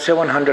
700